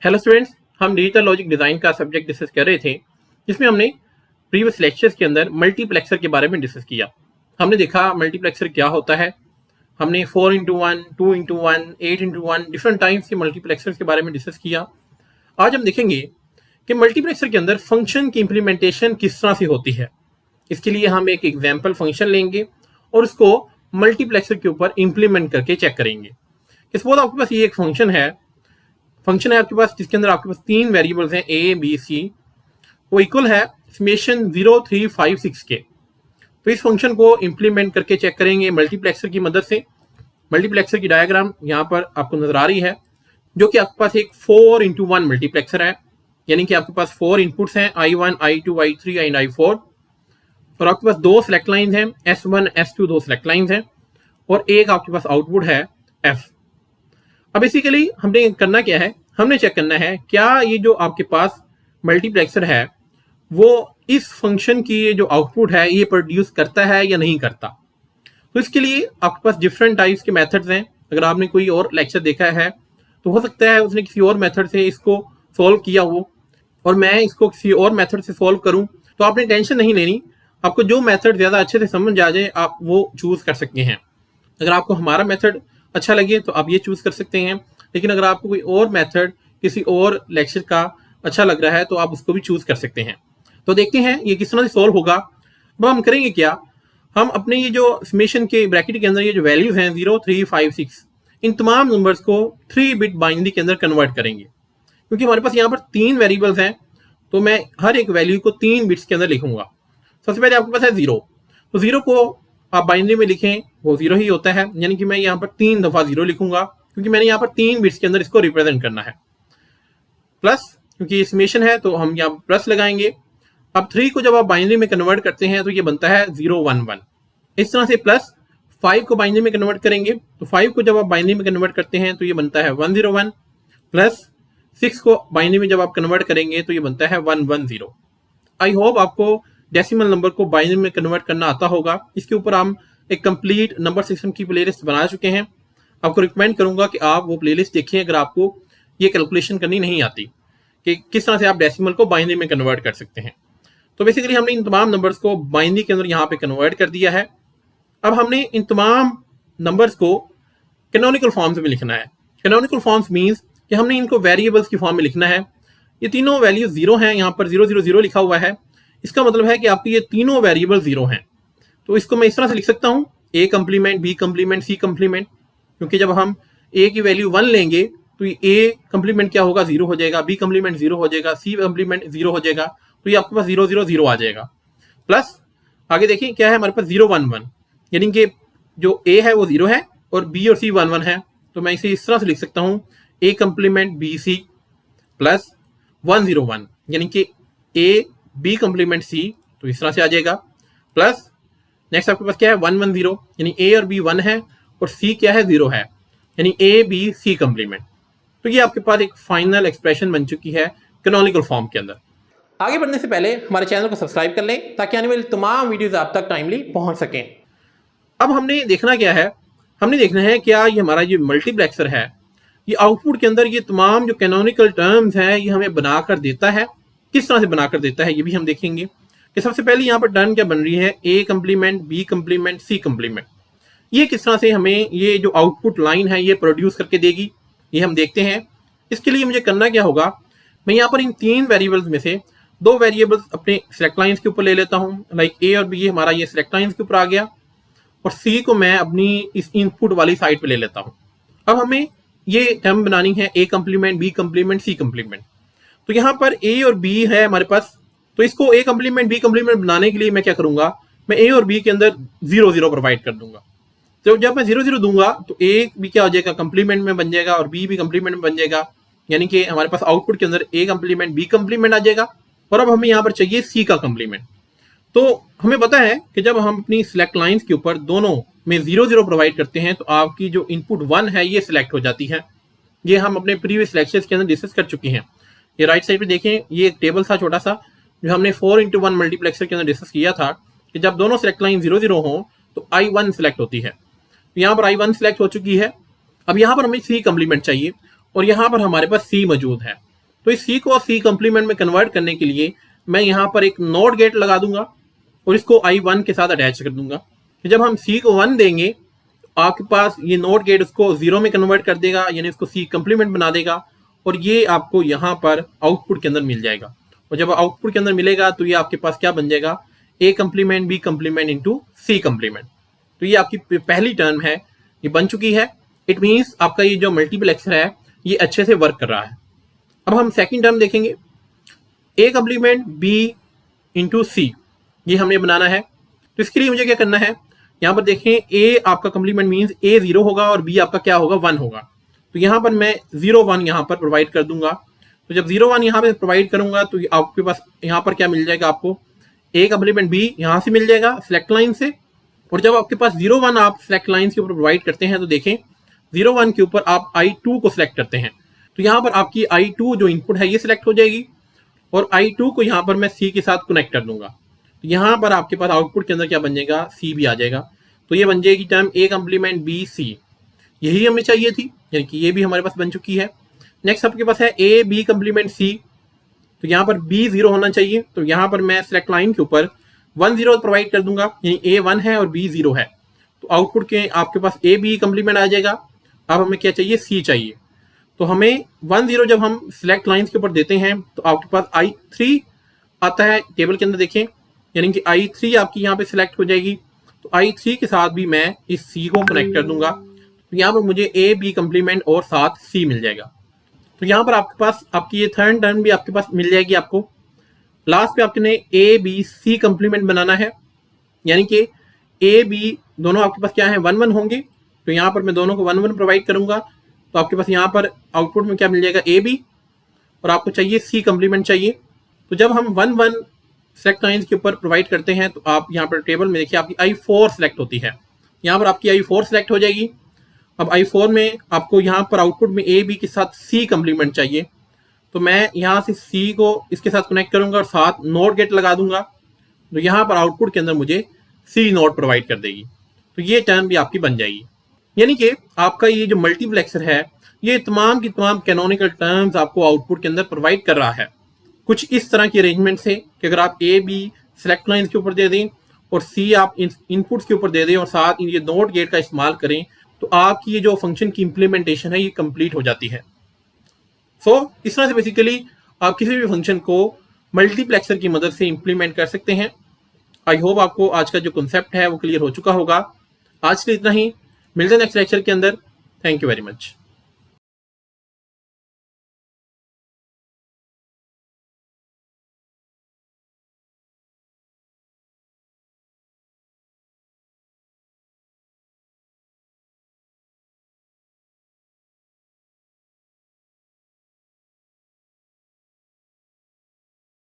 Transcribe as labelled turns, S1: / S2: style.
S1: Hello students, हम digital logic design का subject discuss कर रहे थे, जिसमें हमने प्रीवियस लेक्चर्स के अंदर मल्टीप्लेक्सर के बारे में डिस्कस किया। हमने देखा मल्टीप्लेक्सर क्या होता है। हमने 4x1, 2x1, 8x1 different types के मल्टीप्लेक्सर के बारे में डिस्कस किया। आज हम देखेंगे कि मल्टीप्लेक्सर के अंदर फंक्शन की इम्प्लीमेंटेशन किस तरह से होती है। इसके लिए हम एक एग्जाम्पल फंक्शन लेंगे और उसको मल्टीप्लेक्सर के ऊपर इम्प्लीमेंट करके चेक करेंगे। सपोज आपके पास ये एक फंक्शन है आपके पास, जिसके अंदर आपके पास तीन वेरिएबल्स हैं ए बी सी, वो इक्वल है समेशन 0 3 5 6 के। तो इस फंक्शन को इम्प्लीमेंट करके चेक करेंगे मल्टीप्लेक्सर की मदद से। मल्टीप्लेक्सर की डायग्राम यहाँ पर आपको नजर आ रही है, जो कि आपके पास एक 4x1 मल्टीप्लेक्सर है, यानी कि आपके पास 4 इनपुट्स हैं I1, I2, I3 and I4, और आपके पास दो सेलेक्ट लाइन हैं S1, S2, दो सेलेक्ट लाइन हैं, और एक आपके पास आउटपुट है F। अब बेसिकली हमने करना क्या है, हमने चेक करना है क्या ये जो आपके पास मल्टीप्लेक्सर है वो इस फंक्शन की ये जो आउटपुट है ये प्रोड्यूस करता है या नहीं करता। तो इसके लिए आपके पास डिफरेंट टाइप्स के मेथड्स हैं। अगर आपने कोई और लेक्चर देखा है तो हो सकता है उसने किसी और मेथड से इसको सॉल्व किया हो और मैं इसको किसी और मेथड से सॉल्व करूं, तो आपने टेंशन नहीं लेनी। आपको जो मेथड ज़्यादा अच्छे से समझ आ जाए आप वो चूज़ कर सकते हैं। अगर आपको हमारा मेथड अच्छा लगे तो आप ये चूज़ कर सकते हैं, लेकिन अगर आपको कोई और मेथड किसी और लेक्चर का अच्छा लग रहा है तो आप उसको भी चूज़ कर सकते हैं। तो देखते हैं ये किस तरह से सॉल्व होगा। अब हम करेंगे क्या, हम अपने ये जो समेशन के ब्रैकेट के अंदर ये जो वैल्यूज़ हैं 0 3 5 6, इन तमाम नंबर्स को 3 बिट बाइनरी के अंदर कन्वर्ट करेंगे। क्योंकि हमारे पास यहाँ पर तीन वेरिएबल्स हैं तो मैं हर एक वैल्यू को 3 बिट्स के अंदर लिखूंगा। सबसे पहले आपके पास है 0, तो 0 को आप बाइनरी में लिखें वो 0 ही होता है, यानी कि मैं यहाँ पर 3 दफ़ा 0 लिखूंगा क्योंकि मैंने यहाँ पर 3 बिट्स के अंदर इसको रिप्रेजेंट करना है। प्लस, क्योंकि ये समेशन है तो हम यहाँ प्लस लगाएंगे। अब 3 को जब आप बाइनरी में कन्वर्ट करते हैं तो ये बनता है 0 1 1। इस तरह से प्लस 5 को बाइनरी में कन्वर्ट करेंगे तो 5 को जब आप बाइनरी में कन्वर्ट करते हैं तो ये बनता है 1 0 1। प्लस 6 को बाइनरी में जब आप कन्वर्ट करेंगे तो ये बनता है 1 1 0। आई होप आपको डेसिमल नंबर को बाइनरी में कन्वर्ट करना आता होगा। इसके ऊपर हम एक कंप्लीट नंबर सिस्टम की प्लेलिस्ट बना चुके हैं। आपको रिकमेंड करूंगा कि आप वो प्लेलिस्ट देखें अगर आपको ये कैलकुलेशन करनी नहीं आती कि किस तरह से आप डेसिमल को बाइनरी में कन्वर्ट कर सकते हैं। तो बेसिकली हमने इन तमाम नंबर्स को बाइनरी के अंदर यहाँ पे कन्वर्ट कर दिया है। अब हमने इन तमाम नंबर्स को कैनोनिकल फॉर्म्स में लिखना है। कैनोनिकल फॉर्म्स मीन्स कि हमने इनको वेरिएबल्स की फॉर्म में लिखना है। ये तीनों वैल्यू 0 हैं, यहाँ पर 0 0 0 लिखा हुआ है। इसका मतलब है कि आपके ये तीनों वेरिएबल 0 हैं। तो इसको मैं इस तरह से लिख सकता हूँ a complement, b complement, c complement, क्योंकि जब हम a की वैल्यू 1 लेंगे तो ये a कंप्लीमेंट क्या होगा, 0 हो जाएगा, b कंप्लीमेंट 0 हो जाएगा, c कंप्लीमेंट 0 हो जाएगा, तो ये आपके पास 0 0 0 आ जाएगा। प्लस आगे देखिए क्या है हमारे पास 0 1 1, यानी कि जो a है वो 0 है और b और c 1 1 है। तो मैं इसे इस तरह से लिख सकता हूँ a complement b c plus 1 0 1, यानी कि a b कंप्लीमेंट c, तो इस तरह से आ जाएगा। प्लस नेक्स्ट आपके पास क्या है 1 1 0, यानी a और b 1 है और c क्या है 0 है, यानी a b c कंप्लीमेंट। तो ये आपके पास एक फाइनल एक्सप्रेशन बन चुकी है कैनोनिकल फॉर्म के अंदर। आगे बढ़ने से पहले हमारे चैनल को सब्सक्राइब कर लें ताकि आने वाली तमाम वीडियोस आप तक टाइमली पहुंच सकें। अब हमने देखना क्या है, हमने देखना है क्या ये हमारा ये मल्टीप्लेक्सर है ये आउटपुट के अंदर ये तमाम जो कैनोनिकल टर्म्स हैं ये हमें बनाकर देता है। किस तरह से बनाकर देता है ये भी हम देखेंगे कि सबसे पहले यहाँ पर टर्म क्या बन रही है, a complement, b complement, c complement. ये किस तरह से हमें ये जो आउटपुट लाइन है ये प्रोड्यूस करके देगी, ये हम देखते हैं। इसके लिए मुझे करना क्या होगा, मैं यहाँ पर इन तीन वेरिएबल्स में से दो वेरिएबल्स अपने सेलेक्ट लाइन्स के ऊपर ले लेता हूँ, लाइक a और b हमारा ये सेलेक्ट लाइन्स के ऊपर आ गया और c को मैं अपनी इस इनपुट वाली साइड पर ले लेता हूँ। अब हमें ये टर्म बनानी है a complement, b complement, c complement. तो यहाँ पर a और b है हमारे पास, तो इसको a कंप्लीमेंट b कंप्लीमेंट बनाने के लिए मैं क्या करूंगा, मैं a और b के अंदर 0 0 प्रोवाइड कर दूंगा। तो जब मैं 0 0 दूंगा तो a भी क्या हो जाएगा, कंप्लीमेंट में बन जाएगा और b भी कंप्लीमेंट में बन जाएगा, यानी कि हमारे पास आउटपुट के अंदर a कंप्लीमेंट b कंप्लीमेंट आ जाएगा। और अब हमें यहाँ पर चाहिए c का कंप्लीमेंट। तो हमें पता है कि जब हम अपनी सिलेक्ट लाइन्स के ऊपर दोनों में 0 0 प्रोवाइड करते हैं तो आपकी जो इनपुट 1 है ये सिलेक्ट हो जाती है। ये हम अपने प्रीवियस लेक्चर्स के अंदर डिस्कस कर चुके हैं। ये राइट साइड पे देखें, ये एक टेबल था छोटा सा जो हमने 4x1 मल्टीप्लेक्सर के अंदर डिस्कस किया था कि जब दोनों सेलेक्ट लाइन 0 0 हो तो I1 सिलेक्ट होती है। तो यहाँ पर I1 सिलेक्ट हो चुकी है। अब यहाँ पर हमें C कंप्लीमेंट चाहिए और यहाँ पर हमारे पास C मौजूद है। तो इस सी को सी कंप्लीमेंट में कन्वर्ट करने के लिए मैं यहाँ पर एक नॉट गेट लगा दूंगा और इसको I1 के साथ अटैच कर दूंगा। जब हम सी को 1 देंगे आपके पास ये नॉट गेट उसको 0 में कन्वर्ट कर देगा, यानी इसको सी कंप्लीमेंट बना देगा और ये आपको यहाँ पर आउटपुट के अंदर मिल जाएगा। और जब आउटपुट के अंदर मिलेगा तो ये आपके पास क्या बन जाएगा, A complement B complement into C complement. तो ये आपकी पहली टर्म है, ये बन चुकी है। इट मीन्स आपका ये जो मल्टीप्लेक्सर है ये अच्छे से वर्क कर रहा है। अब हम सेकंड टर्म देखेंगे, A complement B into C, ये हमने बनाना है। तो इसके लिए मुझे क्या करना है, यहाँ पर देखें A आपका कंप्लीमेंट मीन्स A 0 होगा और B आपका क्या होगा 1 होगा। तो यहाँ पर मैं 0 1 यहाँ पर प्रोवाइड कर दूंगा। तो जब 0 1 यहाँ पे प्रोवाइड करूंगा तो आपके पास यहाँ पर क्या मिल जाएगा, आपको A कंप्लीमेंट B यहाँ से मिल जाएगा सिलेक्ट लाइन से। और जब आपके पास 0 1 आप सिलेक्ट लाइन के ऊपर प्रोवाइड करते हैं तो देखें 0 1 के ऊपर आप I2 को सिलेक्ट करते हैं तो यहाँ पर आपकी I2 जो इनपुट है ये सिलेक्ट हो जाएगी और I2 को यहाँ पर मैं C के साथ कनेक्ट कर दूंगा। तो यहाँ पर आपके पास आउटपुट के अंदर क्या बन जाएगा, C भी आ जाएगा। तो ये बन जाएगी term A complement B C, यही हमें चाहिए थी, यानी कि ये भी हमारे पास बन चुकी है। नेक्स्ट आपके पास है A B कंप्लीमेंट C, तो यहाँ पर B 0 होना चाहिए। तो यहाँ पर मैं सिलेक्ट लाइन के ऊपर 1 0 प्रोवाइड कर दूंगा, यानी A 1 है और B 0 है। तो आउटपुट के आपके पास A B कंप्लीमेंट आ जाएगा। अब हमें क्या चाहिए, C चाहिए। तो हमें 1 0 जब हम सिलेक्ट लाइंस के ऊपर देते हैं तो आपके पास I3 आता है टेबल के अंदर, देखें यानी कि I3 आपकी यहाँ पे सिलेक्ट हो जाएगी। तो I3 के साथ भी मैं इस C को कनेक्ट कर दूंगा। तो यहाँ पर मुझे A B कंप्लीमेंट और साथ C मिल जाएगा। तो यहाँ पर आपके पास आपकी ये थर्ड टर्म भी आपके पास मिल जाएगी। आपको लास्ट पे आपने A B C कंप्लीमेंट बनाना है, यानी कि A B दोनों आपके पास क्या है 1 1 होंगे। तो यहाँ पर मैं दोनों को 1 1 प्रोवाइड करूंगा। तो आपके पास यहाँ पर आउटपुट में क्या मिल जाएगा, A B, और आपको चाहिए C कंप्लीमेंट चाहिए। तो जब हम 1 1 सेलेक्ट लाइन्स के ऊपर प्रोवाइड करते हैं तो आप यहाँ पर टेबल में देखिए आपकी I4 सेलेक्ट होती है, यहाँ पर आपकी I4 सेलेक्ट हो जाएगी। अब I4 में आपको यहाँ पर आउटपुट में A B के साथ C कंप्लीमेंट चाहिए। तो मैं यहाँ से C को इसके साथ कनेक्ट करूंगा और साथ नोट गेट लगा दूंगा। तो यहाँ पर आउटपुट के अंदर मुझे C नोट प्रोवाइड कर देगी। तो ये टर्म भी आपकी बन जाएगी। यानी कि आपका ये जो मल्टीप्लेक्सर है ये तमाम की तमाम कैनोनिकल टर्म्स आपको आउटपुट के अंदर प्रोवाइड कर रहा है। कुछ इस तरह की अरेंजमेंट से कि अगर आप A B सेलेक्ट लाइन्स के ऊपर दे दें और C आप इनपुट्स के ऊपर दे दें और साथ ये नोट गेट का इस्तेमाल करें तो आपकी ये जो फंक्शन की इम्प्लीमेंटेशन है ये कंप्लीट हो जाती है। इस तरह से बेसिकली आप किसी भी फंक्शन को मल्टीप्लेक्सर की मदद से इम्प्लीमेंट कर सकते हैं। आई होप आपको आज का जो कॉन्सेप्ट है वो क्लियर हो चुका होगा। आज के लिए इतना ही, मिलते हैं नेक्स्ट लेक्चर के अंदर। Thank you very much.